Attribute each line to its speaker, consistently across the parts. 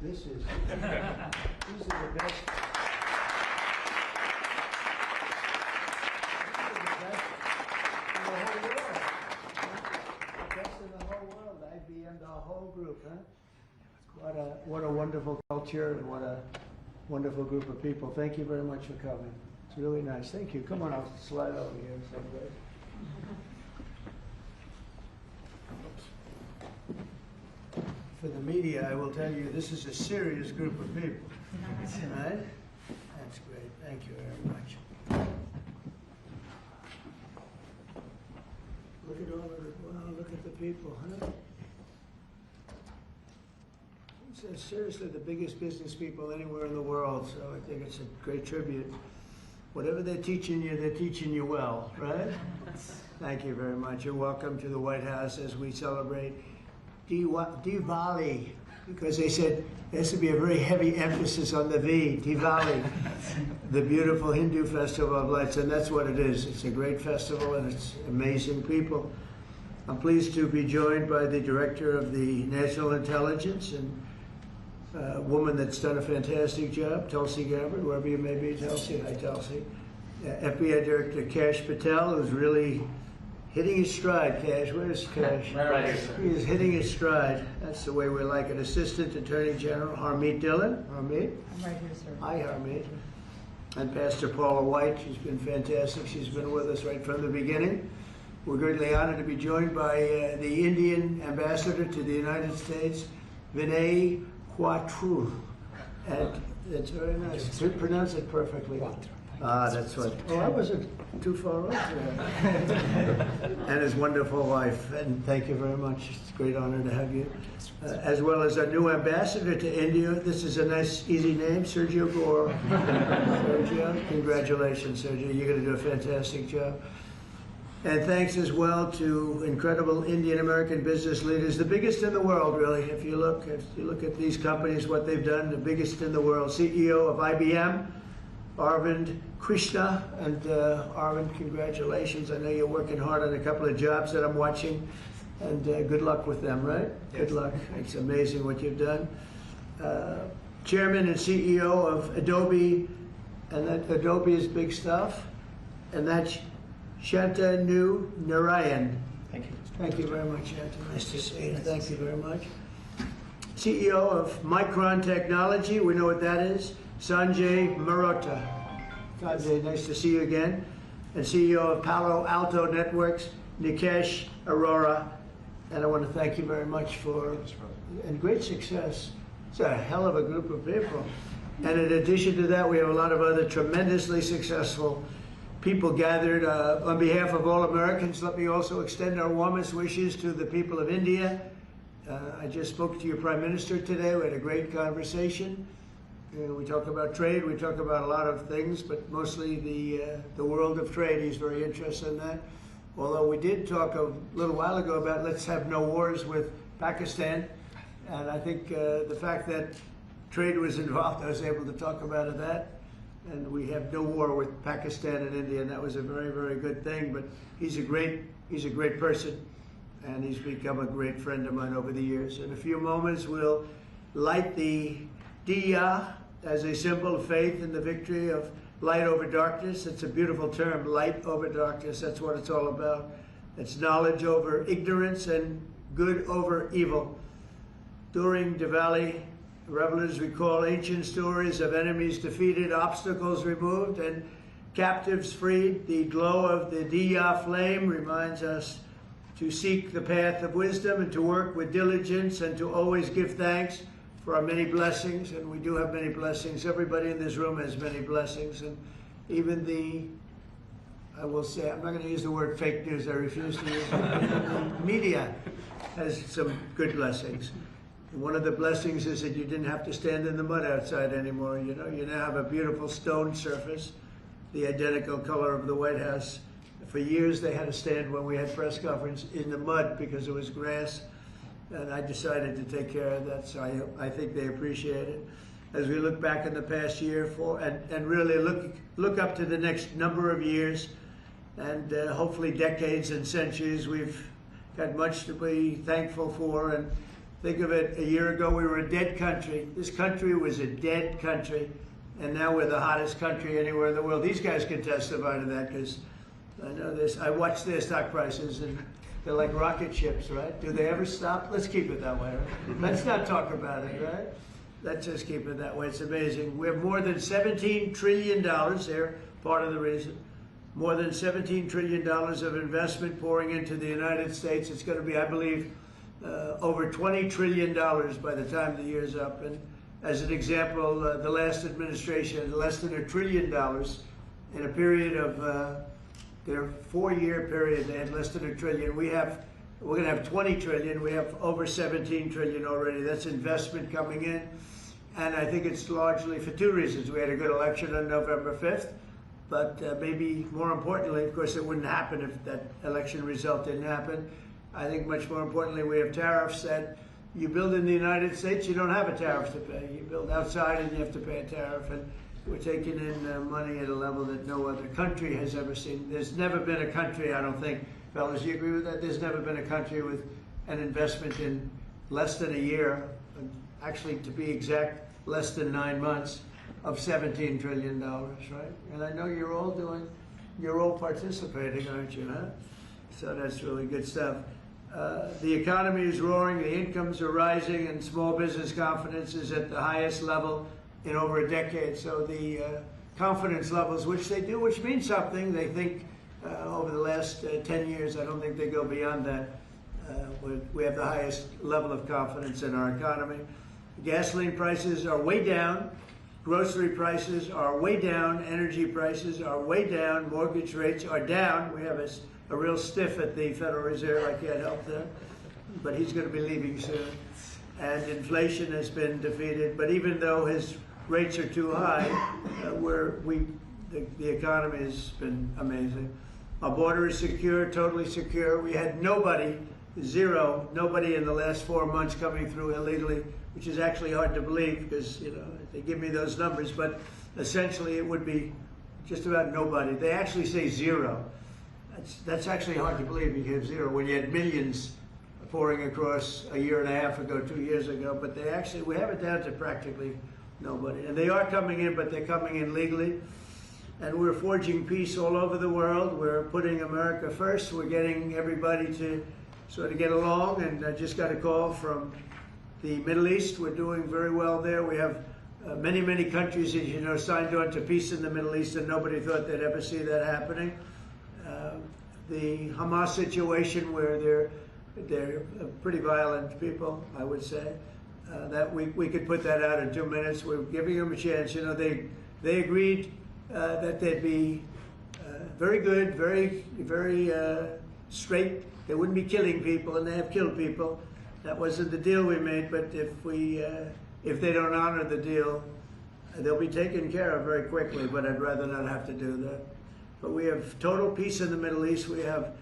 Speaker 1: group this is. These are the best. IBM, the whole group, huh? What a wonderful culture and what a wonderful group of people. Thank you very much for coming. It's really nice. Thank you. Come on, I'll slide over here someplace. For the media, I will tell you, this is a serious group of people. Right? That's great. Thank you very much. Look at all of it. Wow, look at the people, huh? It's seriously the biggest business people anywhere in the world, so I think it's a great tribute. Whatever they're teaching you well, right? Thank you very much. You're welcome to the White House as we celebrate Diwali, because they said there has to be a very heavy emphasis on the V, Diwali, the beautiful Hindu festival of lights, and that's what it is. It's a great festival and it's amazing people. I'm pleased to be joined by the Director of the National Intelligence and a woman that's done a fantastic job, Tulsi Gabbard, wherever you may be, Tulsi. Hi, Tulsi. FBI Director Kash Patel, who's really hitting his stride. Kash, where's Kash?
Speaker 2: Right here, sir.
Speaker 1: He is hitting his stride. That's the way we like it. Assistant Attorney General Harmeet Dillon. Harmeet?
Speaker 3: I'm right here, sir.
Speaker 1: Hi, Harmeet. And Pastor Paula White. She's been fantastic. She's been with us right from the beginning. We're greatly honored to be joined by the Indian Ambassador to the United States, Vinay Quatru. And it's very nice. To pronounce it perfectly. That's what. Oh, I wasn't too far off there. And his wonderful wife. And thank you very much. It's a great honor to have you. As well as our new ambassador to India. This is a nice, easy name, Sergio Gore. Sergio, congratulations, Sergio. You're going to do a fantastic job. And thanks as well to incredible Indian American business leaders, the biggest in the world, really. If you look at these companies, what they've done, the biggest in the world. CEO of IBM, Arvind Krishna, and Arvind, congratulations. I know you're working hard on a couple of jobs that I'm watching, and good luck with them, right? Yes. Good luck. It's amazing what you've done. Chairman and CEO of Adobe, and that Adobe is big stuff, and that's Shantanu Narayan.
Speaker 2: Thank you.
Speaker 1: Thank you very much, Shantanu. Nice to see you. Thank you very much. CEO of Micron Technology, we know what that is, Sanjay Marotta. Sanjay, nice to see you again. And CEO of Palo Alto Networks, Nikesh Arora. And I want to thank you very much for and great success. It's a hell of a group of people. And in addition to that, we have a lot of other tremendously successful people gathered. On behalf of all Americans, let me also extend our warmest wishes to the people of India. I just spoke to your Prime Minister today. We had a great conversation. We talk about trade, we talk about a lot of things, but mostly the world of trade. He's very interested in that. Although we did talk a little while ago about let's have no wars with Pakistan. And I think the fact that trade was involved, I was able to talk about that. And we have no war with Pakistan and India, and that was a very, very good thing. But he's a great person, and he's become a great friend of mine over the years. In a few moments, we'll light the diya as a symbol of faith in the victory of light over darkness. It's a beautiful term, light over darkness. That's what it's all about. It's knowledge over ignorance and good over evil. During Diwali, revelers recall ancient stories of enemies defeated, obstacles removed, and captives freed. The glow of the diya flame reminds us to seek the path of wisdom and to work with diligence and to always give thanks for our many blessings. And we do have many blessings. Everybody in this room has many blessings. And even I will say, I'm not going to use the word fake news. I refuse to use it. The media has some good blessings. One of the blessings is that you didn't have to stand in the mud outside anymore. You know, you now have a beautiful stone surface, the identical color of the White House. For years they had to stand when we had press conference in the mud because it was grass, and I decided to take care of that, so I think they appreciate it. As we look back in the past year and really look up to the next number of years and hopefully decades and centuries, we've got much to be thankful for, and Think of it, a year ago we were a dead country. This country was a dead country, and now we're the hottest country anywhere in the world. These guys can testify to that, because I know this. I watch their stock prices, and they're like rocket ships, right? Do they ever stop? Let's keep it that way, right? Let's not talk about it, right? Let's just keep it that way. It's amazing. We have more than $17 trillion. They're part of the reason. More than $17 trillion of investment pouring into the United States. It's going to be, I believe, over $20 trillion by the time the year's up. And as an example, the last administration, less than $1 trillion in a period of their 4-year period, they had less than $1 trillion. We're going to have 20 trillion. We have over 17 trillion already. That's investment coming in. And I think it's largely for 2 reasons. We had a good election on November 5th, but maybe more importantly, of course, it wouldn't happen if that election result didn't happen. I think much more importantly, we have tariffs that you build in the United States, you don't have a tariff to pay. You build outside and you have to pay a tariff. And we're taking in money at a level that no other country has ever seen. There's never been a country, I don't think, fellas, you agree with that? There's never been a country with an investment in less than a year, actually to be exact, less than 9 months, of $17 trillion, right? And I know you're all participating, aren't you, huh? So that's really good stuff. The economy is roaring, the incomes are rising, and small business confidence is at the highest level in over a decade. So the confidence levels, which means something, they think over the last 10 years, I don't think they go beyond that. We have the highest level of confidence in our economy. Gasoline prices are way down. Grocery prices are way down. Energy prices are way down. Mortgage rates are down. We have a real stiff at the Federal Reserve. I can't help that. But he's going to be leaving soon. And inflation has been defeated. But even though his rates are too high, the economy has been amazing. Our border is secure, totally secure. We had nobody in the last 4 months coming through illegally, which is actually hard to believe because, they give me those numbers, but essentially it would be just about nobody. They actually say 0. That's actually hard to believe. You have 0 when you had millions pouring across a year and a half ago, 2 years ago, but we have it down to practically nobody. And they are coming in, but they're coming in legally. And we're forging peace all over the world. We're putting America first. We're getting everybody to sort of get along. And I just got a call from the Middle East. We're doing very well there. We have many, many countries, as you know, signed on to peace in the Middle East, and nobody thought they'd ever see that happening. The Hamas situation, where they're pretty violent people, I would say. That we could put that out in 2 minutes. We're giving them a chance. They agreed that they'd be very good, very straight. They wouldn't be killing people, and they have killed people. That wasn't the deal we made. But if they don't honor the deal, they'll be taken care of very quickly. But I'd rather not have to do that. But we have total peace in the Middle East. We have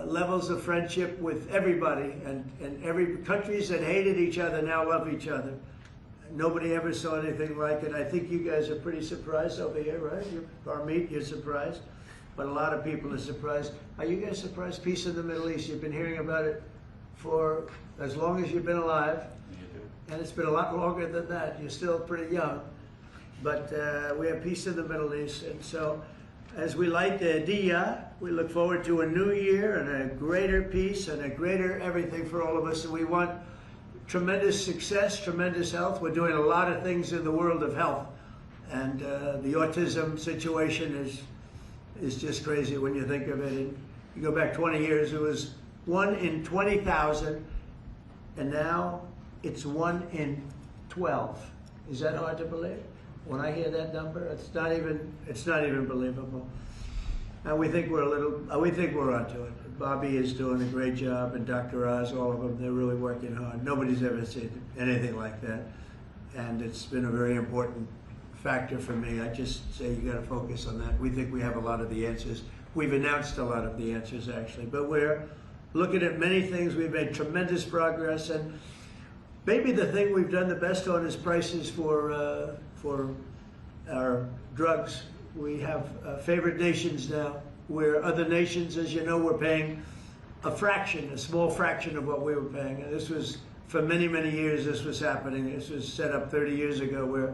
Speaker 1: levels of friendship with everybody, and every countries that hated each other now love each other. Nobody ever saw anything like it. I think you guys are pretty surprised over here, right? You're surprised, but a lot of people are surprised. Are you guys surprised? Peace in the Middle East. You've been hearing about it for as long as you've been alive, and it's been a lot longer than that. You're still pretty young, but we have peace in the Middle East, and so. As we light the Diya, we look forward to a new year and a greater peace and a greater everything for all of us. And we want tremendous success, tremendous health. We're doing a lot of things in the world of health. And the autism situation is just crazy when you think of it. And you go back 20 years, it was 1 in 20,000, and now it's 1 in 12. Is that hard to believe? When I hear that number, it's not even believable. And we think we're onto it. Bobby is doing a great job, and Dr. Oz, all of them, they're really working hard. Nobody's ever seen anything like that. And it's been a very important factor for me. I just say you got to focus on that. We think we have a lot of the answers. We've announced a lot of the answers, actually. But we're looking at many things. We've made tremendous progress. And maybe the thing we've done the best on is prices for our drugs. We have favored nations now, where other nations, as you know, were paying a small fraction of what we were paying. And this was for many, many years this was happening. This was set up 30 years ago where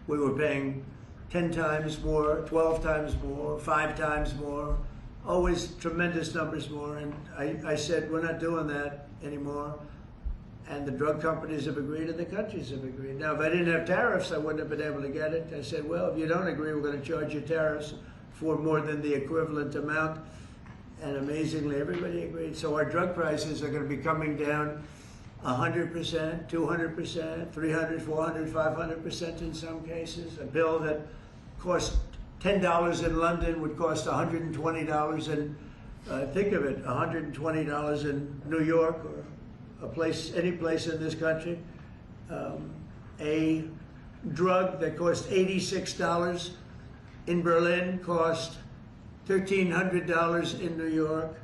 Speaker 1: we were paying 10 times more, 12 times more, 5 times more, always tremendous numbers more. And I said, we're not doing that anymore. And the drug companies have agreed and the countries have agreed. Now, if I didn't have tariffs, I wouldn't have been able to get it. I said, well, if you don't agree, we're going to charge you tariffs for more than the equivalent amount. And amazingly, everybody agreed. So our drug prices are going to be coming down 100%, 200%, 300, 400, 500% in some cases. A pill that cost $10 in London would cost $120 in, think of it, $120 in New York or any place in this country. A drug that cost $86 in Berlin cost $1,300 in New York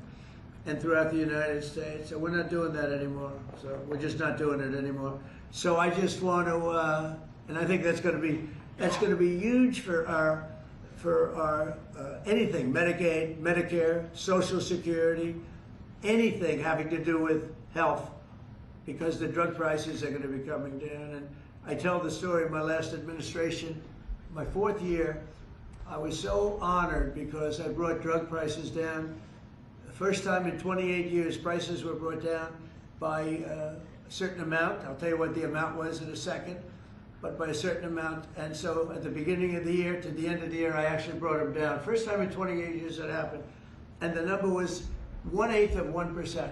Speaker 1: and throughout the United States. So we're not doing that anymore. So we're just not doing it anymore. So I just want to, and I think that's going to be huge for our anything, Medicaid, Medicare, Social Security, anything having to do with health, because the drug prices are going to be coming down. And I tell the story of my last administration, my 4th year, I was so honored because I brought drug prices down. The first time in 28 years, prices were brought down by a certain amount. I'll tell you what the amount was in a second, but by a certain amount. And so at the beginning of the year to the end of the year, I actually brought them down. First time in 28 years that happened. And the number was 1/8 of 1%.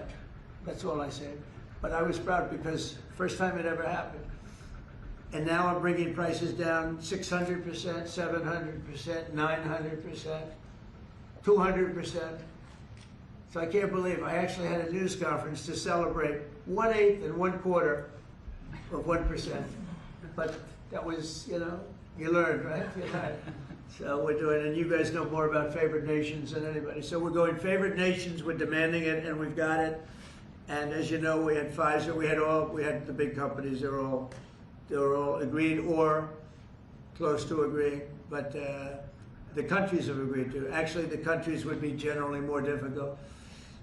Speaker 1: That's all I said. But I was proud because first time it ever happened. And now I'm bringing prices down 600%, 700%, 900%, 200%. So I can't believe I actually had a news conference to celebrate 1/8 and 1/4 of 1%. But that was, you learned, right? So we're doing, and you guys know more about favored nations than anybody. So we're going favored nations, we're demanding it, and we've got it. And as you know, we had Pfizer, we had the big companies, they were all agreed or close to agreeing, but the countries have agreed to. Actually, the countries would be generally more difficult.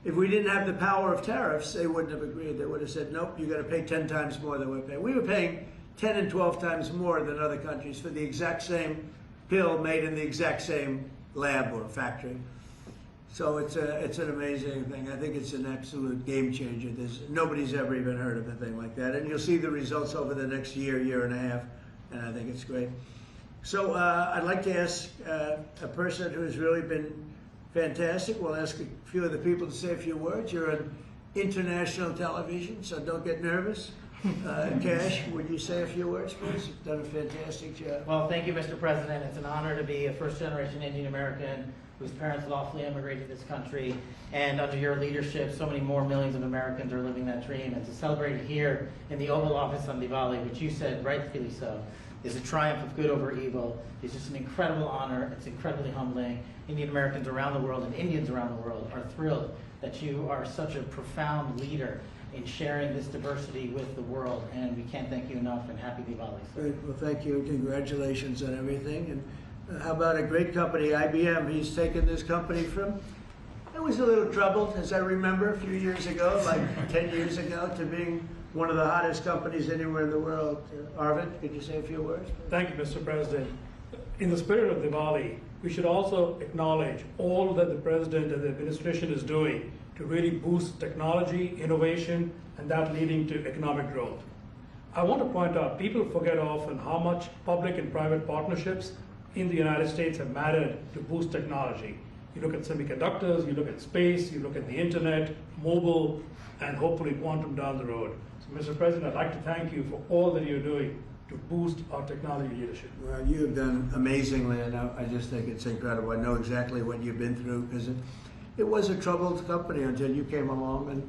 Speaker 1: If we didn't have the power of tariffs, they wouldn't have agreed. They would have said, nope, you got to pay 10 times more than we're paying. We were paying 10 and 12 times more than other countries for the exact same pill made in the exact same lab or factory. So it's an amazing thing. I think it's an absolute game changer. Nobody's ever even heard of a thing like that. And you'll see the results over the next year, year and a half, and I think it's great. So I'd like to ask a person who's really been fantastic. We'll ask a few of the people to say a few words. You're on international television, so don't get nervous. Cash, would you say a few words, please? You've done a fantastic job.
Speaker 2: Well, thank you, Mr. President. It's an honor to be a first-generation Indian American whose parents lawfully immigrated to this country, and under your leadership, so many more millions of Americans are living that dream. And to celebrate it here in the Oval Office on Diwali, which you said, rightfully so, is a triumph of good over evil. It's just an incredible honor. It's incredibly humbling. Indian Americans around the world and Indians around the world are thrilled that you are such a profound leader in sharing this diversity with the world, and we can't thank you enough, and happy Diwali.
Speaker 1: Great. Well, thank you. Congratulations on everything. And how about a great company, IBM? He's taken this company from, it was a little troubled, as I remember, a few years ago, like 10 years ago, to being one of the hottest companies anywhere in the world. Arvind, could you say a few words?
Speaker 3: Thank you, Mr. President. In the spirit of Diwali, we should also acknowledge all that the President and the administration is doing to really boost technology, innovation, and that leading to economic growth. I want to point out, people forget often how much public and private partnerships in the United States have mattered to boost technology. You look at semiconductors, you look at space, you look at the internet, mobile, and hopefully quantum down the road. So, Mr. President, I'd like to thank you for all that you're doing to boost our technology leadership.
Speaker 1: Well, you have done amazingly, and I just think it's incredible. I know exactly what you've been through, because it was a troubled company until you came along, and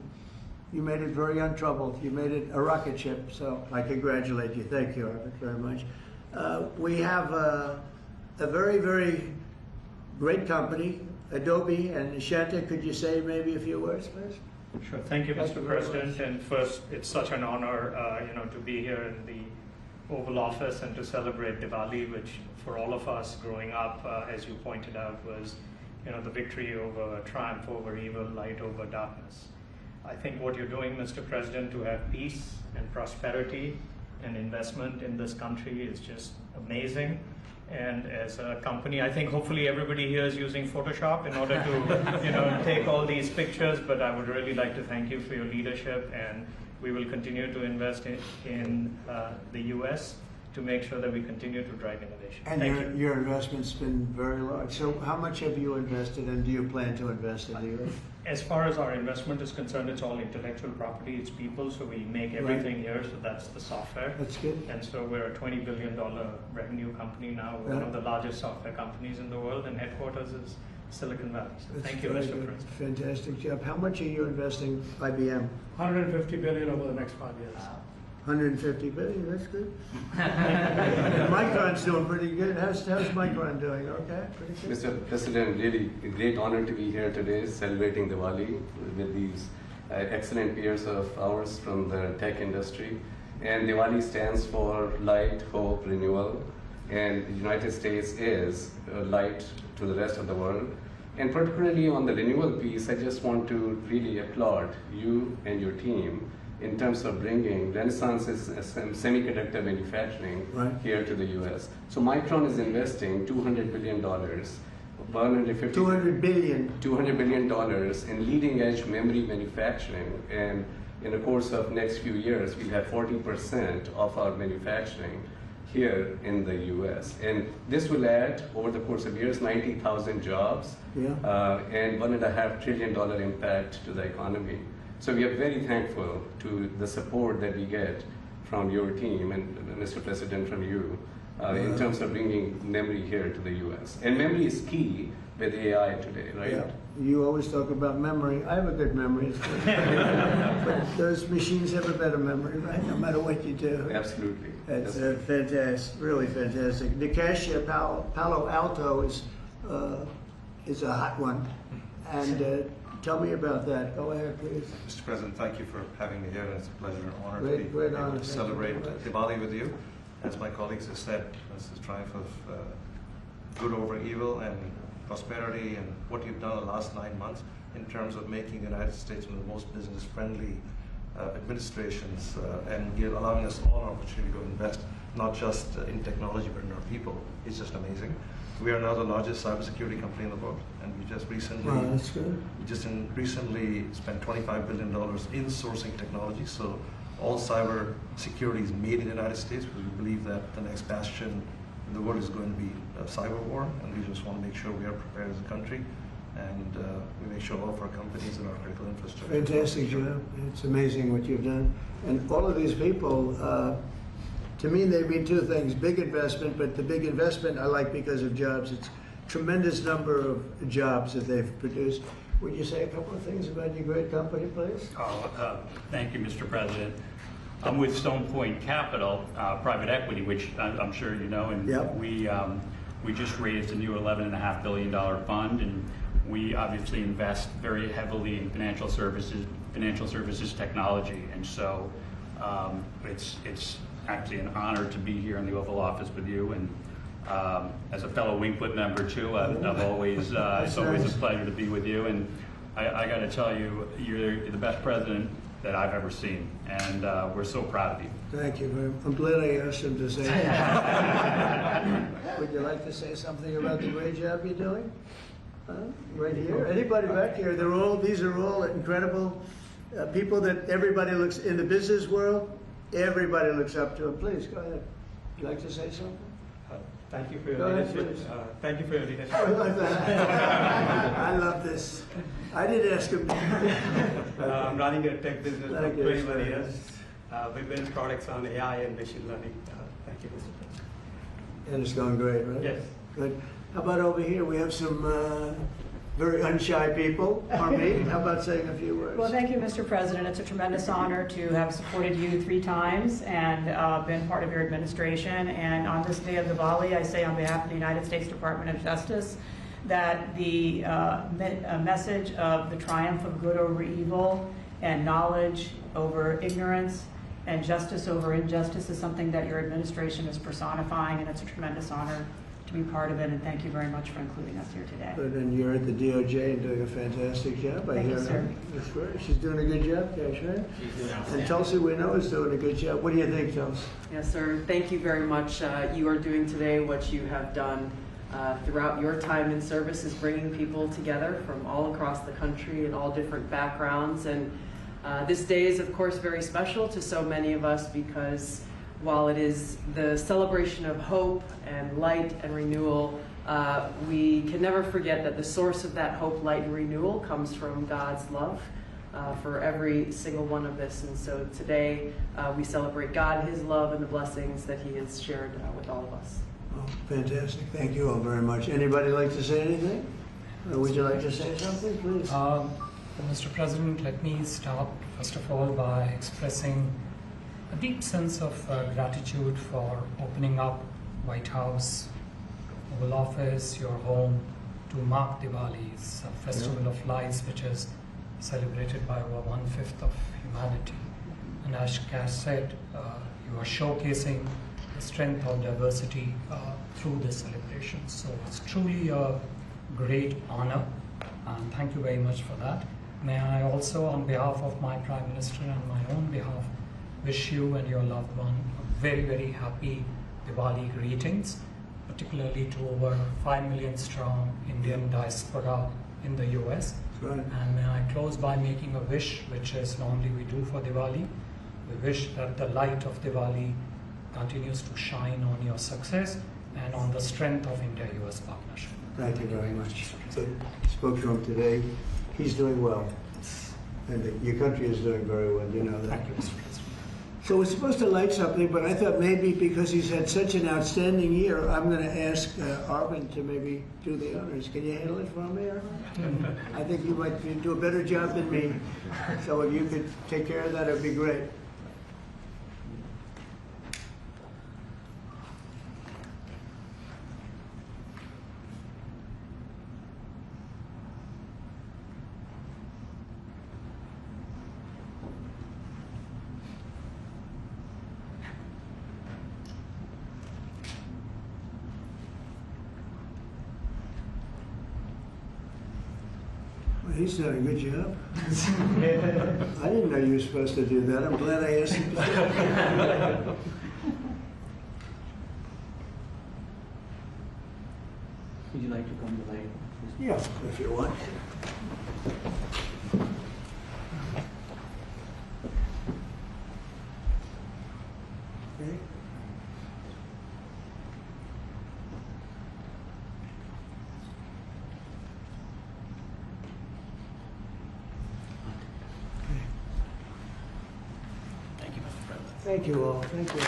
Speaker 1: you made it very untroubled. You made it a rocket ship, so I congratulate you. Thank you, Arvind, very much. We have a very, very great company, Adobe, and Shanta, could you say maybe a few words, please?
Speaker 4: Sure. Thank you, Mr. President. And first, it's such an honor, to be here in the Oval Office and to celebrate Diwali, which for all of us growing up, as you pointed out, was, the victory over triumph over evil, light over darkness. I think what you're doing, Mr. President, to have peace and prosperity and investment in this country is just amazing. And as a company, I think hopefully everybody here is using Photoshop in order to take all these pictures, but I would really like to thank you for your leadership, and we will continue to invest in the US to make sure that we continue to drive innovation.
Speaker 1: And your investment's been very large. So how much have you invested, and do you plan to invest in the US?
Speaker 4: As far as our investment is concerned, it's all intellectual property, it's people, so we make everything here, so that's the software.
Speaker 1: That's good.
Speaker 4: And so we're a $20 billion revenue company now. We're one of the largest software companies in the world, and headquarters is Silicon Valley. So thank you, Mr. President.
Speaker 1: Fantastic job. How much are you investing, IBM?
Speaker 3: $150 billion over the next 5 years.
Speaker 1: 150 billion, that's good. Micron's doing pretty good. How's Micron doing? Okay, pretty good.
Speaker 5: Mr. President, really a great honor to be here today celebrating Diwali with these excellent peers of ours from the tech industry. And Diwali stands for light, hope, renewal. And the United States is a light to the rest of the world. And particularly on the renewal piece, I just want to really applaud you and your team in terms of bringing Renaissance's semiconductor manufacturing here to the US. So Micron is investing $200 billion,
Speaker 1: $200
Speaker 5: billion in leading edge memory manufacturing. And in the course of next few years, we'll have 40% of our manufacturing here in the US. And this will add, over the course of years, 90,000 jobs and $1.5 trillion impact to the economy. So we are very thankful to the support that we get from your team and Mr. President, from you, in terms of bringing memory here to the US. And memory is key with AI today, right?
Speaker 1: Yeah. You always talk about memory. I have a good memory, but those machines have a better memory, right? No matter what you do.
Speaker 5: Absolutely.
Speaker 1: That's fantastic, really fantastic. Nikesh, Palo Alto is a hot one, and tell me about that. Go ahead, please.
Speaker 6: Mr. President, thank you for having me here, and it's a pleasure and honor
Speaker 1: Great
Speaker 6: to be able
Speaker 1: honor.
Speaker 6: to celebrate Diwali with you. As my colleagues have said, this is a triumph of good over evil and prosperity, and what you've done in the last 9 months in terms of making the United States one of the most business-friendly administrations and allowing us all an opportunity to invest, not just in technology, but in our people. It's just amazing. We are now the largest cybersecurity company in the world, and we just recently,
Speaker 1: that's good.
Speaker 6: recently spent $25 billion in sourcing technology. So all cyber security is made in the United States, because we believe that the next bastion in the world is going to be a cyber war, and we just want to make sure we are prepared as a country, and we make sure all of our companies and our critical infrastructure.
Speaker 1: Fantastic job. It's amazing what you've done. And all of these people, to me, they mean two things: big investment, but the big investment I like because of jobs. It's a tremendous number of jobs that they've produced. Would you say a couple of things about your great company, please?
Speaker 7: Thank you, Mr. President. I'm with Stone Point Capital, private equity, which I'm sure you know, and we just raised a new $11.5 billion fund, and we obviously invest very heavily in financial services technology, and so it's actually an honor to be here in the Oval Office with you, and as a fellow Wingfoot member too, I've always it's always a pleasure to be with you, and I got to tell you, you're the best president that I've ever seen, and we're so proud of you.
Speaker 1: Thank you very much. I'm glad I asked him to say that. Would you like to say something about the great job you're doing? Right here? Anybody back here? These are all incredible people that everybody looks, in the business world, everybody looks up to. Please, go ahead. Would you like to say something?
Speaker 4: Thank you for your
Speaker 1: Go ahead,
Speaker 4: leadership. Thank you for your leadership.
Speaker 1: I love that. I love this. I did ask him.
Speaker 8: I'm running a tech business for
Speaker 1: Thank you.
Speaker 8: 21 years. We build products on AI and machine learning. Thank you, Mr. President.
Speaker 1: And it's going great, right?
Speaker 8: Yes.
Speaker 1: Good. How about over here? We have some very unshy people. Harmeet, how about saying a few words?
Speaker 9: Well, thank you, Mr. President. It's a tremendous honor to have supported you 3 times and been part of your administration. And on this day of Diwali, I say on behalf of the United States Department of Justice that the message of the triumph of good over evil and knowledge over ignorance and justice over injustice is something that your administration is personifying, and it's a tremendous honor to be part of it, and thank you very much for including us here today.
Speaker 1: Good, and you're at the DOJ and doing a fantastic job. I
Speaker 9: Thank you,
Speaker 1: hear
Speaker 9: sir.
Speaker 1: That's great. She's doing a good job, Cash, right?
Speaker 2: She's doing
Speaker 1: And
Speaker 2: outstanding.
Speaker 1: Tulsi, we know, is doing a good job. What do you think, Tulsi?
Speaker 10: Yes, sir. Thank you very much. You are doing today what you have done throughout your time in service, is bringing people together from all across the country and all different backgrounds. And this day is, of course, very special to so many of us, because while it is the celebration of hope and light and renewal, we can never forget that the source of that hope, light, and renewal comes from God's love for every single one of us. And so today we celebrate God, His love, and the blessings that He has shared with all of us.
Speaker 1: Oh, fantastic. Thank you all very much. Anybody like to say anything? Would you like to say something, please?
Speaker 11: Mr. President, let me start first of all by expressing a deep sense of gratitude for opening up White House, Oval Office, your home, to mark Diwali. It's a festival of lights which is celebrated by over 1/5 of humanity. And as Cash said, you are showcasing the strength of diversity through this celebration. So it's truly a great honor, and thank you very much for that. May I also, on behalf of my Prime Minister and my own behalf, wish you and your loved one a very, very happy Diwali greetings, particularly to over 5 million strong Indian diaspora in the US.
Speaker 1: Right.
Speaker 11: And may I close by making a wish, which is normally we do for Diwali. We wish that the light of Diwali continues to shine on your success and on the strength of India-US partnership.
Speaker 1: Thank you very much. So, spoke to him today. He's doing well. And your country is doing very well, you know that.
Speaker 11: Thank you, Mr. President.
Speaker 1: So we're supposed to light something, but I thought maybe because he's had such an outstanding year, I'm going to ask Arvind to maybe do the honors. Can you handle it for me, Arvind? I think you might do a better job than me. So if you could take care of that, it'd be great. He's done a good job. I didn't know you were supposed to do that. I'm glad I asked him.
Speaker 2: Would you like to come to light?
Speaker 1: Yeah, if you want. Okay.
Speaker 2: Thank you, Mr. President.
Speaker 1: Thank you all. Thank you.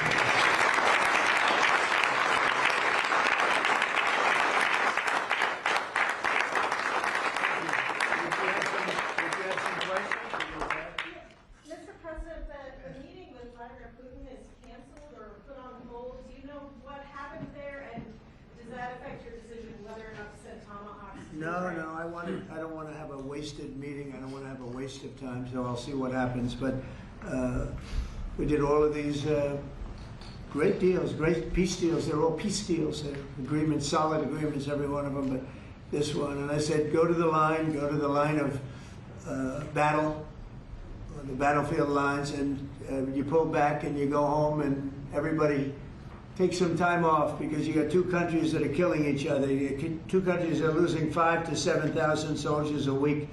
Speaker 12: Mr. President, the meeting with Vladimir Putin is canceled or put on hold. Do you know what happened there, and does that affect your decision whether or not to send tomahawks? to Ukraine?
Speaker 1: No, I don't want to have a wasted meeting. I don't want to have a waste of time, so I'll see what happens. But we did all of these great deals, great peace deals. They're all peace deals. They're agreements, solid agreements, every one of them. But this one, and I said, go to the line of battle, the battlefield lines, and you pull back and you go home, and everybody take some time off, because you got two countries that are killing each other. You got two countries that are losing 5,000 to 7,000 soldiers a week.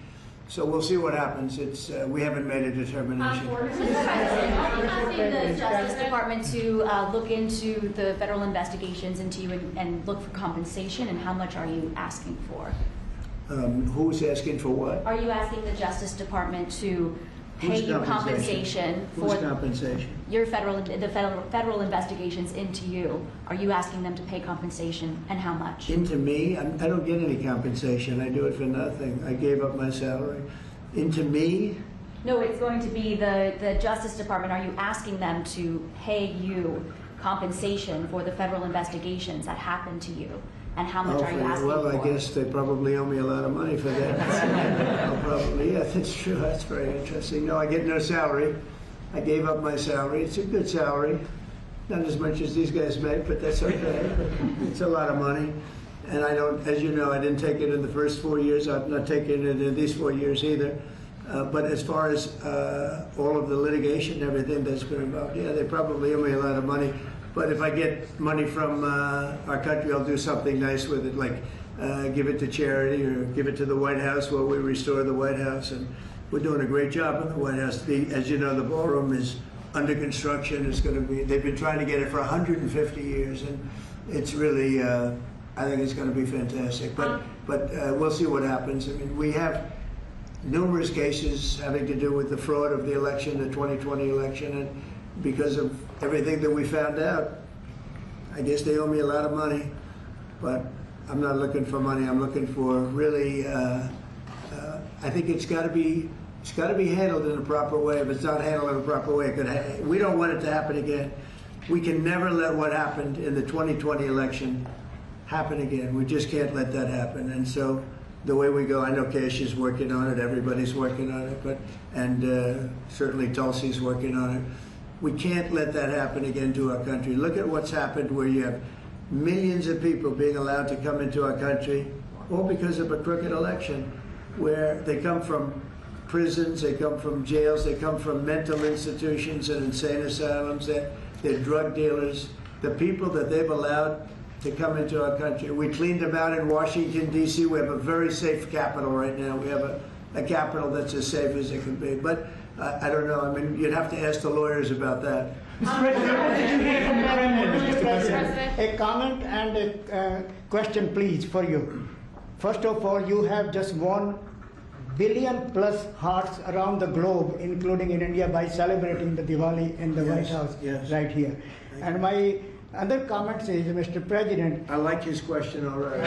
Speaker 1: So we'll see what happens. It's we haven't made a determination.
Speaker 13: Mr. President, are you asking the Justice Department to look into the federal investigations into you and look for compensation, and how much are you asking for?
Speaker 1: Who's asking for what?
Speaker 13: Are you asking the Justice Department to pay you compensation for
Speaker 1: Whose compensation?
Speaker 13: your federal investigations into you? Are you asking them to pay compensation, and how much?
Speaker 1: Into me? I don't get any compensation. I do it for nothing. I gave up my salary. Into me?
Speaker 13: No, it's going to be the Justice Department. Are you asking them to pay you compensation for the federal investigations that happened to you? And how much are you asking for?
Speaker 1: Well, I guess they probably owe me a lot of money for that. Probably, yeah, that's true. That's very interesting. No, I get no salary. I gave up my salary. It's a good salary. Not as much as these guys make, but that's okay. It's a lot of money. And I don't, as you know, I didn't take it in the first 4 years. I'm not taking it in these 4 years either. But as far as all of the litigation and everything that's been involved, yeah, they probably owe me a lot of money. But if I get money from our country, I'll do something nice with it, like give it to charity or give it to the White House while we restore the White House. And we're doing a great job in the White House. As you know, the ballroom is under construction. It's going to be, they've been trying to get it for 150 years, and it's really, I think it's going to be fantastic. But we'll see what happens. I mean, we have numerous cases having to do with the fraud of the election, the 2020 election, and because of everything that we found out, I guess they owe me a lot of money. But I'm not looking for money. I'm looking for really, I think it's got to be handled in a proper way. If it's not handled in a proper way, we don't want it to happen again. We can never let what happened in the 2020 election happen again. We just can't let that happen. And so the way we go, I know Cash is working on it, everybody's working on it, and certainly Tulsi's working on it. We can't let that happen again to our country. Look at what's happened where you have millions of people being allowed to come into our country, all because of a crooked election, where they come from prisons, they come from jails, they come from mental institutions and insane asylums, they're drug dealers. The people that they've allowed to come into our country, we cleaned them out in Washington, D.C. We have a very safe capital right now. We have a capital that's as safe as it can be. But I don't know. I mean, you'd have to ask the lawyers about that.
Speaker 14: Mr. President, a comment and a question, please, for you. First of all, you have just 1 billion plus hearts around the globe, including in India, by celebrating the Diwali in the White House right here. And my other comment is, Mr. President,
Speaker 1: I like his question already.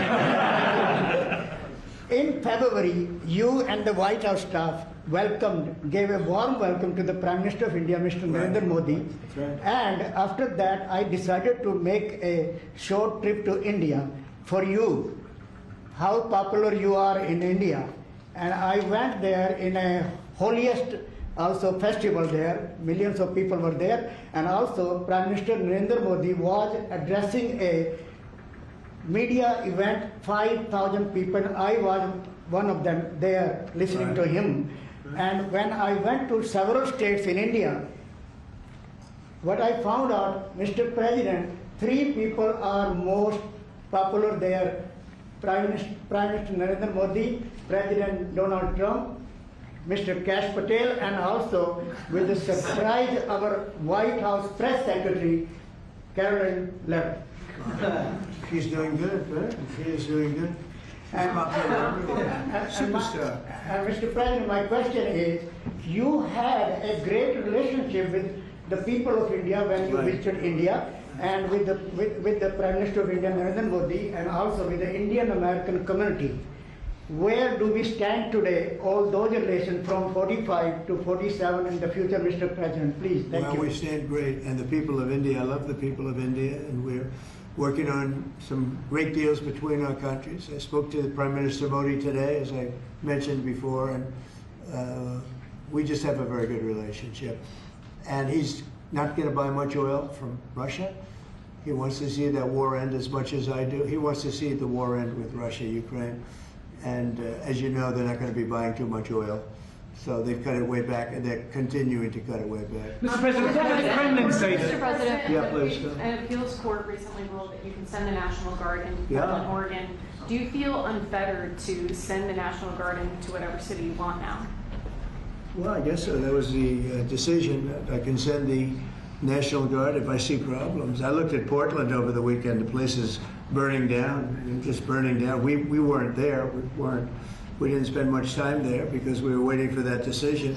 Speaker 14: In February, you and the White House staff gave a warm welcome to the Prime Minister of India, Mr. Narendra Modi. And after that, I decided to make a short trip to India for you, how popular you are in India. And I went there in a holiest also festival there. Millions of people were there. And also Prime Minister Narendra Modi was addressing a media event, 5,000 people. I was one of them there listening to him. And when I went to several states in India, what I found out, Mr. President, 3 people are most popular there. Prime Minister Narendra Modi, President Donald Trump, Mr. Kash Patel, and also with the surprise, our White House Press Secretary, Caroline Levitt.
Speaker 1: She's doing good, right? She is doing good. Superstar.
Speaker 14: And Mr. President, my question is, you had a great relationship with the people of India when you visited India, and with the Prime Minister of India, Narendra Modi, and also with the Indian American community. Where do we stand today, all those relations from 45 to 47 in the future, Mr. President? Please, thank you.
Speaker 1: Well, we stand great, and the people of India, I love the people of India, and we're working on some great deals between our countries. I spoke to Prime Minister Modi today, as I mentioned before, and we just have a very good relationship. And he's not going to buy much oil from Russia. He wants to see that war end as much as I do. He wants to see the war end with Russia, Ukraine. And as you know, they're not going to be buying too much oil. So they've cut it way back, and they're continuing to cut it way back.
Speaker 15: Mr. President,
Speaker 13: Mr. President,
Speaker 1: Yeah, please.
Speaker 16: An appeals court recently ruled that you can send the National Guard into
Speaker 1: Yeah.
Speaker 16: Portland, Oregon. Do you feel unfettered to send the National Guard into whatever city you want now?
Speaker 1: Well, I guess so. That was the decision. I can send the National Guard if I see problems. I looked at Portland over the weekend. The place is burning down, just burning down. We weren't there. We didn't spend much time there because we were waiting for that decision.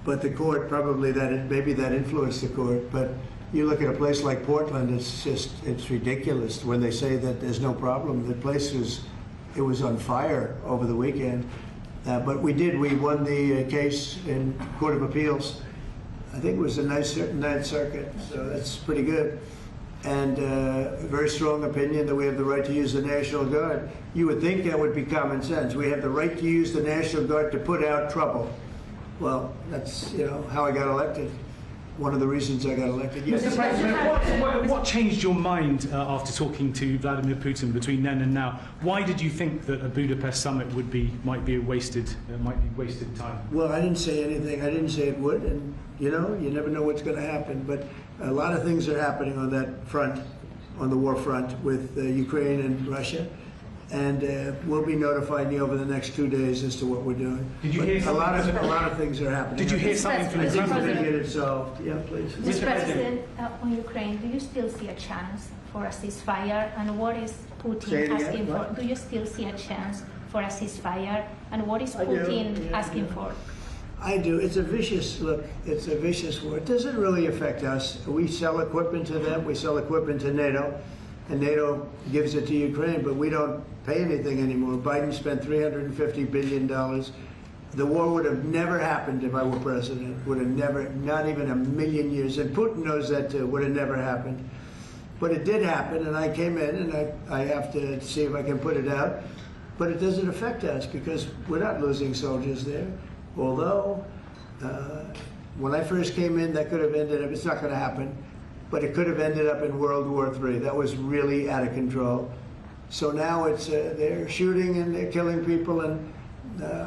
Speaker 1: But the court, probably maybe that influenced the court. But you look at a place like Portland, it's ridiculous when they say that there's no problem. The place was on fire over the weekend. But we won the case in Court of Appeals. I think it was the Ninth Circuit, so that's pretty good. And a very strong opinion that we have the right to use the National Guard. You would think that would be common sense. We have the right to use the National Guard to put out trouble. Well, that's how I got elected. one of the reasons I got elected. Yes.
Speaker 15: Mr. President, what changed your mind after talking to Vladimir Putin between then and now? Why did you think that a Budapest summit might be wasted time?
Speaker 1: Well, I didn't say anything. I didn't say it would, and you never know what's going to happen. But a lot of things are happening on that front, on the war front with Ukraine and Russia. And we'll be notifying you over the next 2 days as to what we're doing.
Speaker 15: Did you hear something?
Speaker 1: A lot of things are happening.
Speaker 15: Did you hear something from the
Speaker 1: President? I think
Speaker 15: President?
Speaker 1: we're going to get it solved. Yeah, please.
Speaker 17: Mr. President, on Ukraine, do you still see a chance for a ceasefire? And what is Putin asking for? Do you still see a chance for a ceasefire? And what is Putin asking for?
Speaker 1: I do. It's a vicious look. It's a vicious war. It doesn't really affect us. We sell equipment to them. We sell equipment to NATO. And NATO gives it to Ukraine, but we don't pay anything anymore. Biden spent $350 billion. The war would have never happened if I were president. Would have never, not even a million years. And Putin knows that too. Would have never happened. But it did happen, and I came in, and I have to see if I can put it out. But it doesn't affect us because we're not losing soldiers there. Although, when I first came in, that could have ended up, it's not going to happen. But it could have ended up in World War III. That was really out of control. So now it's they're shooting and they're killing people, and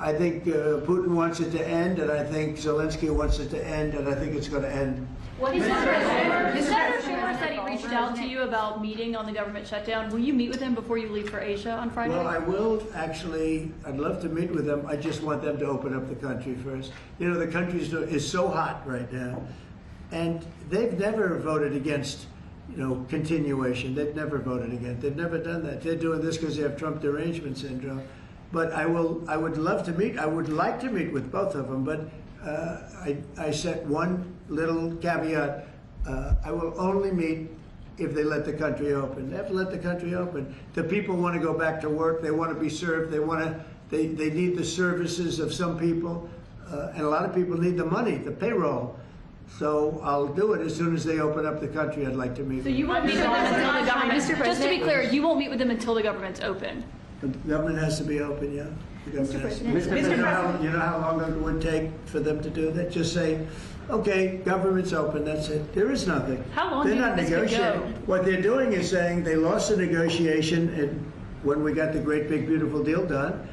Speaker 1: I think Putin wants it to end, and I think Zelensky wants it to end, and I think it's going to end.
Speaker 18: What is Senator Schumer said he reached out to you about meeting on the government shutdown. Will you meet with him before you leave for Asia on Friday?
Speaker 1: Well, I will actually. I'd love to meet with them. I just want them to open up the country first. The country is so hot right now. And they've never voted against, continuation. They've never voted against. They've never done that. They're doing this because they have Trump derangement syndrome. But I would love to meet. I would like to meet with both of them. But I set one little caveat. I will only meet if they let the country open. They have to let the country open. The people want to go back to work. They want to be served. They need the services of some people, and a lot of people need the money, the payroll. So I'll do it as soon as they open up the country. I'd like to meet.
Speaker 18: So you won't meet with them until the government. Just to be clear, you won't meet with them until the government's open.
Speaker 1: The government has to be open, yeah. The government has to be
Speaker 13: Mr.
Speaker 1: open. You know how long it would take for them to do that? Just say, okay, government's open. That's it. There is nothing.
Speaker 18: How long
Speaker 1: They're
Speaker 18: do you
Speaker 1: not
Speaker 18: think this could
Speaker 1: negotiating.
Speaker 18: go?
Speaker 1: What they're doing is saying they lost the negotiation, and when we got the great big beautiful deal done,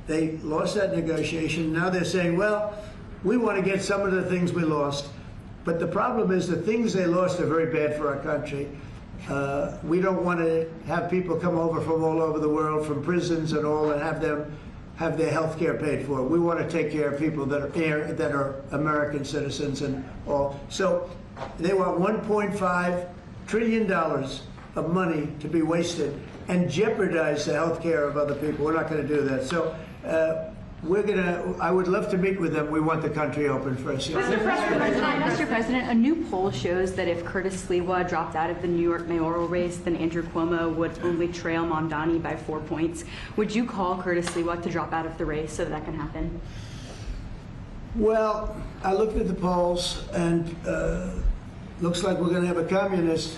Speaker 1: they lost that negotiation. Now they're saying, well, we want to get some of the things we lost. But the problem is the things they lost are very bad for our country. We don't want to have people come over from all over the world, from prisons and all, and have them have their health care paid for. We want to take care of people that are American citizens and all. So they want $1.5 trillion of money to be wasted and jeopardize the health care of other people. We're not going to do that. So I would love to meet with them. We want the country open first.
Speaker 19: Mr. President, a new poll shows that if Curtis Sliwa dropped out of the New York mayoral race, then Andrew Cuomo would only trail Mamdani by 4 points. Would you call Curtis Sliwa to drop out of the race so that can happen?
Speaker 1: Well, I looked at the polls, and looks like we're going to have a communist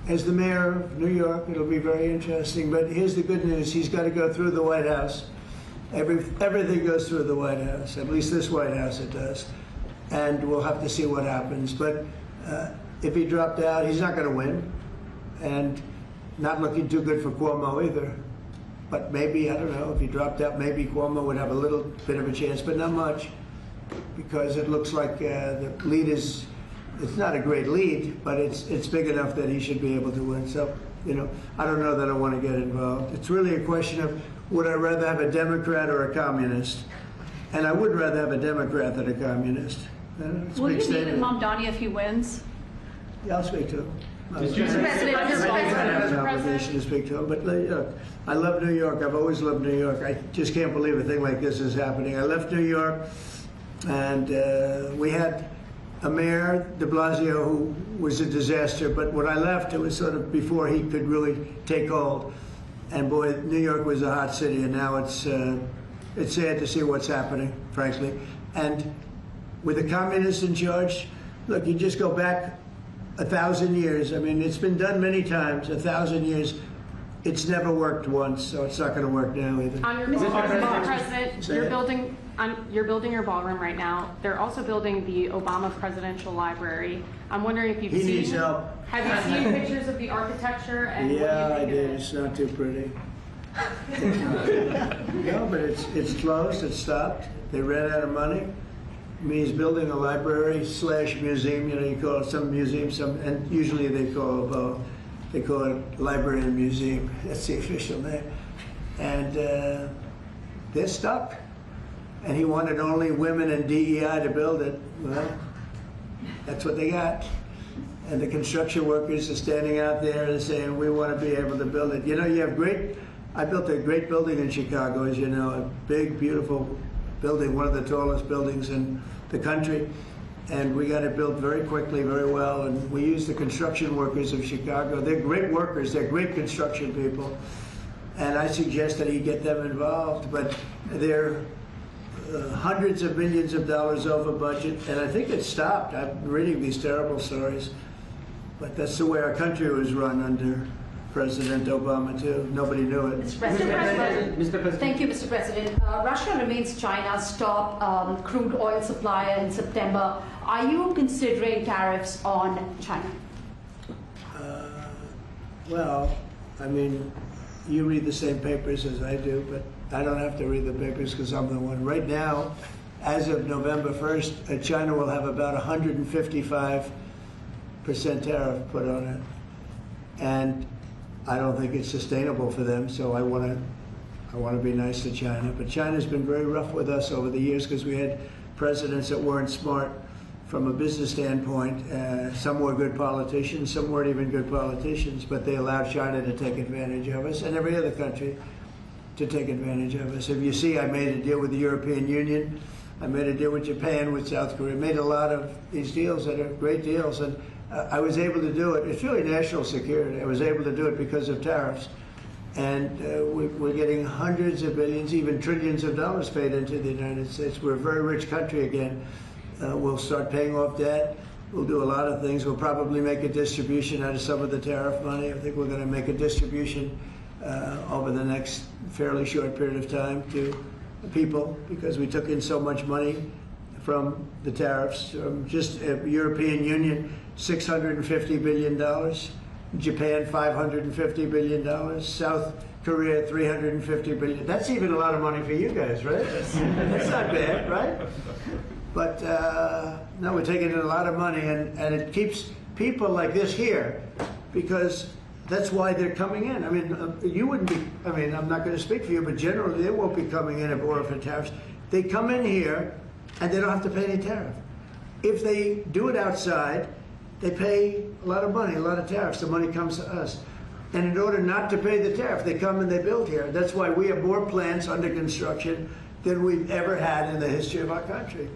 Speaker 1: as the mayor of New York. It'll be very interesting. But here's the good news. He's got to go through the White House. Everything goes through the White House, at least this White House it does. And we'll have to see what happens. But if he dropped out, he's not going to win. And not looking too good for Cuomo either. But maybe, I don't know, if he dropped out, maybe Cuomo would have a little bit of a chance, but not much. Because it looks like the lead it's not a great lead, but it's big enough that he should be able to win. So, I don't know that I want to get involved. It's really a question of, would I rather have a Democrat or a communist? And I would rather have a Democrat than a communist.
Speaker 18: Will you meet with Mamdani if he wins?
Speaker 1: Yeah, I'll speak to him.
Speaker 18: Mr. President,
Speaker 1: I have an obligation to speak to him, but I love New York. I've always loved New York. I just can't believe a thing like this is happening. I left New York, and we had a mayor, de Blasio, who was a disaster. But when I left, it was sort of before he could really take hold. And boy, New York was a hot city, and now it's sad to see what's happening, frankly. And with the communists in charge, look, you just go back 1,000 years. I mean, it's been done many times, 1,000 years. It's never worked once, so it's not going to work now either.
Speaker 16: On your Mr. President, you're building You're building your ballroom right now. They're also building the Obama Presidential Library. I'm wondering if you've
Speaker 1: He
Speaker 16: seen.
Speaker 1: needs help.
Speaker 16: Have you seen pictures of the architecture and
Speaker 1: Yeah,
Speaker 16: what
Speaker 1: I
Speaker 16: do you think
Speaker 1: did.
Speaker 16: of it?
Speaker 1: It's not too pretty. No, but it's closed. It's stopped. They ran out of money. I mean, he's building a library / museum. You know, you call it some museum, and usually they call it library and museum. That's the official name. And they're stuck. And he wanted only women and DEI to build it. Well, that's what they got. And the construction workers are standing out there and saying, we want to be able to build it. You know, I built a great building in Chicago, as you know, a big, beautiful building, one of the tallest buildings in the country. And we got it built very quickly, very well. And we used the construction workers of Chicago. They're great workers. They're great construction people. And I suggested he get them involved, but they're hundreds of millions of dollars over budget, and I think it stopped. I'm reading these terrible stories, but that's the way our country was run under President Obama too. Nobody knew it.
Speaker 20: Mr. President. Thank you, Mr. President. Russia remains China's top crude oil supplier in September. Are you considering tariffs on China?
Speaker 1: Well, I mean, you read the same papers as I do, but I don't have to read the papers because I'm the one. Right now, as of November 1st, China will have about 155% tariff put on it. And I don't think it's sustainable for them, so I want to be nice to China. But China's been very rough with us over the years because we had presidents that weren't smart from a business standpoint. Some were good politicians, some weren't even good politicians, but they allowed China to take advantage of us and every other country to take advantage of us. If you see, I made a deal with the European Union. I made a deal with Japan, with South Korea. Made a lot of these deals that are great deals, and I was able to do it. It's really national security. I was able to do it because of tariffs. And we're getting hundreds of billions, even trillions of dollars paid into the United States. We're a very rich country again. We'll start paying off debt. We'll do a lot of things. We'll probably make a distribution out of some of the tariff money. I think we're going to make a distribution over the next fairly short period of time to people because we took in so much money from the tariffs. Just European Union, $650 billion. Japan, $550 billion. South Korea, $350 billion. That's even a lot of money for you guys, right? That's not bad, right? But no, we're taking in a lot of money, and it keeps people like this here because that's why they're coming in. I mean, you wouldn't be, I mean, I'm not going to speak for you, but generally they won't be coming in if it weren't for tariffs. They come in here and they don't have to pay any tariff. If they do it outside, they pay a lot of money, a lot of tariffs. The money comes to us. And in order not to pay the tariff, they come and they build here. That's why we have more plants under construction than we've ever had in the history of our country.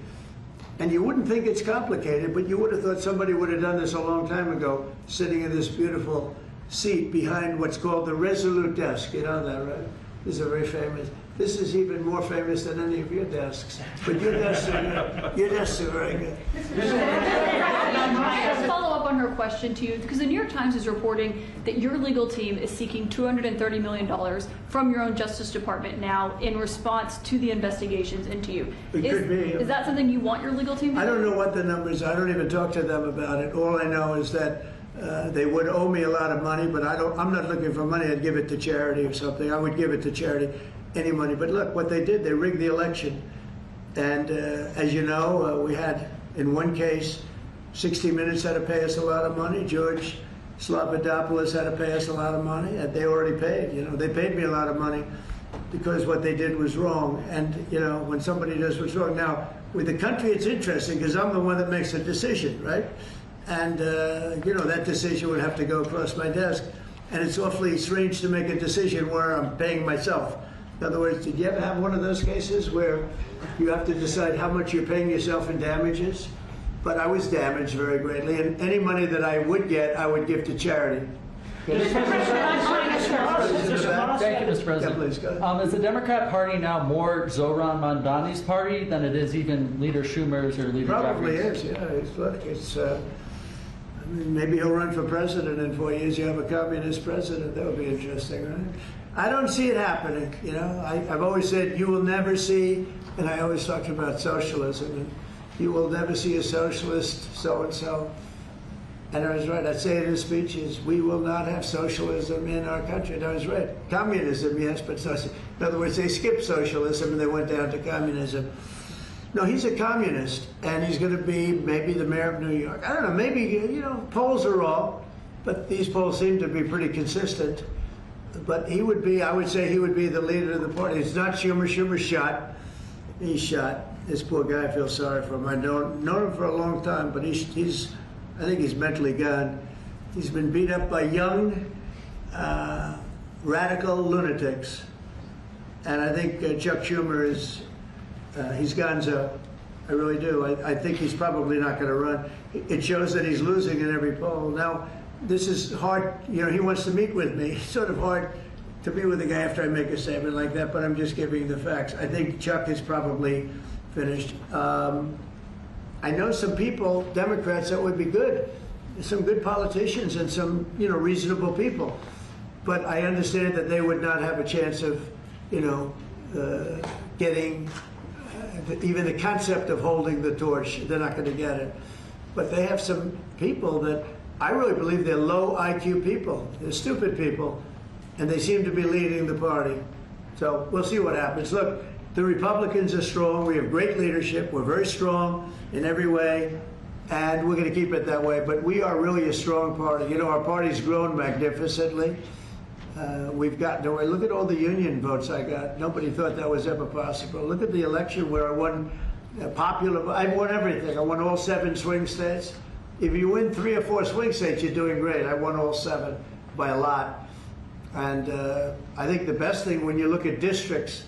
Speaker 1: And you wouldn't think it's complicated, but you would have thought somebody would have done this a long time ago, sitting in this beautiful seat behind what's called the Resolute desk. You know that, right? This is a very famous. This is even more famous than any of your desks. But your desks are very good.
Speaker 18: I'll follow up on her question to you, because the New York Times is reporting that your legal team is seeking $230 million from your own Justice Department now in response to the investigations into you.
Speaker 1: It could be.
Speaker 18: Is that something you want your legal team to do?
Speaker 1: I don't know what the numbers are. I don't even talk to them about it. All I know is that they would owe me a lot of money, but I'm not looking for money. I'd give it to charity or something. I would give it to charity, any money. But look, what they did, they rigged the election. And as you know, we had, in one case, 60 Minutes had to pay us a lot of money. George Slobodanopoulos had to pay us a lot of money, and they already paid. You know, they paid me a lot of money because what they did was wrong. And, you know, when somebody does what's wrong. Now, with the country, it's interesting because I'm the one that makes the decision, right? And, you know, that decision would have to go across my desk. And it's awfully strange to make a decision where I'm paying myself. In other words, did you ever have one of those cases where you have to decide how much you're paying yourself in damages? But I was damaged very greatly, and any money that I would get, I would give to charity.
Speaker 21: Thank you, Mr. President.
Speaker 1: Yeah, please, go ahead.
Speaker 21: Is the Democrat Party now more Zohran Mamdani's party than it is even Leader Schumer's or Leader
Speaker 1: Probably
Speaker 21: Jeffries?
Speaker 1: is, yeah. Look, it's I mean, maybe he'll run for president in 4 years. You have a communist president. That would be interesting, right? I don't see it happening. You know, I've always said you will never see, and I always talked about socialism. And you will never see a socialist so-and-so. And I was right. I'd say it in speeches, we will not have socialism in our country. And I was right. Communism, yes, but socialism. In other words, they skipped socialism and they went down to communism. No, he's a communist, and he's going to be maybe the mayor of New York. I don't know, maybe, you know, polls are wrong, but these polls seem to be pretty consistent. But he would be, I would say he would be the leader of the party. It's not Schumer. Schumer's shot. He's shot. This poor guy, I feel sorry for him. I've known him for a long time, but he's I think he's mentally gone. He's been beat up by young, radical lunatics. And I think Chuck Schumer is, he's gonzo. I really do. I think he's probably not going to run. It shows that he's losing in every poll. Now, this is hard. You know, he wants to meet with me. It's sort of hard to meet with a guy after I make a statement like that, but I'm just giving the facts. I think Chuck is probably finished. I know some people, Democrats, that would be good. Some good politicians and some, you know, reasonable people. But I understand that they would not have a chance of, you know, getting even the concept of holding the torch. They're not going to get it. But they have some people that I really believe they're low IQ people. They're stupid people. And they seem to be leading the party. So we'll see what happens. Look, the Republicans are strong. We have great leadership. We're very strong in every way. And we're going to keep it that way. But we are really a strong party. You know, our party's grown magnificently. We've gotten away. Look at all the union votes I got. Nobody thought that was ever possible. Look at the election where I won popular. I won everything. I won all 7 swing states. If you win 3 or 4 swing states, you're doing great. I won all 7 by a lot. And I think the best thing when you look at districts,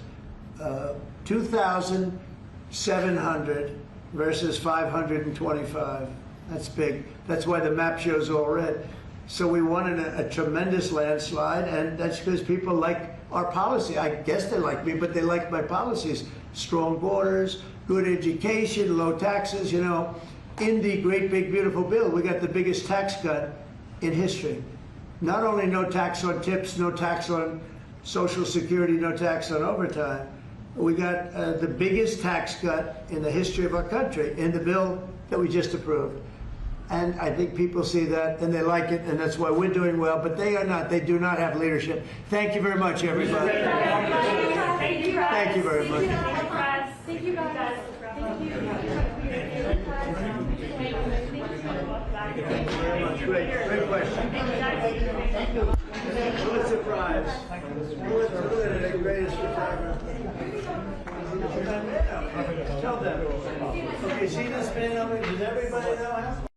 Speaker 1: 2,700 versus 525. That's big. That's why the map shows all red. So we won in a tremendous landslide, and that's because people like our policy. I guess they like me, but they like my policies. Strong borders, good education, low taxes. You know, in the great big beautiful bill, we got the biggest tax cut in history. Not only no tax on tips, no tax on Social Security, no tax on overtime, we got the biggest tax cut in the history of our country in the bill that we just approved. And I think people see that and they like it, and that's why we're doing well, but they are not. They do not have leadership. Thank you very much, everybody.
Speaker 12: Thank you.
Speaker 1: Thank you very much.
Speaker 12: Thank you, guys. Thank you.
Speaker 1: Great question. What a surprise. What the greatest retirement. Tell them. Okay, see this man over? Does everybody know him?